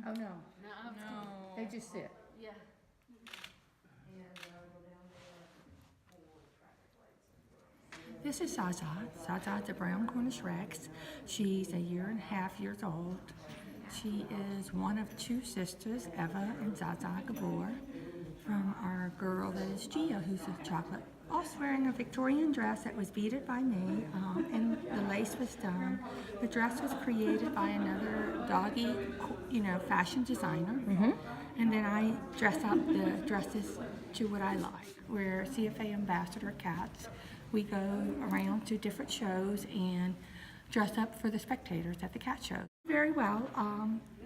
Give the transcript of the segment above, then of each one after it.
Oh, no. No. They just sit. Yeah. This is Zsa Zsa. Zsa Zsa is a brown Cornish Rex. She's 1.5 years old. She is one of 2 sisters, Eva and Zsa Zsa Gabor, from our girl that is Gia, who's a chocolate. Also wearing a Victorian dress that was beaded by me, and the lace was done. The dress was created by another doggy, fashion designer. And then I dress up the dresses to what I like. We're CFA ambassador cats. We go around to different shows and dress up for the spectators at the cat show. Very well.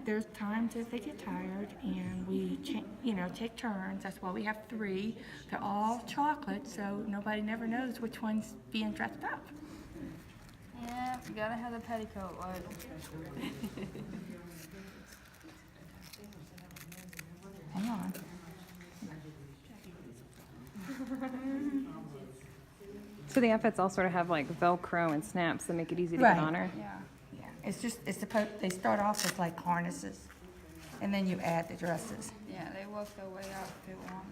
There's times that they get tired, and we, take turns. That's why we have 3. They're all chocolate, so nobody never knows which one's being dressed up. Yeah, you gotta have the petticoat like. Hang on. So the outfits all sort of have like Velcro and snaps that make it easy to Right. get on her. Yeah. They start off with like harnesses, and then you add the dresses. Yeah, they work their way up if they want.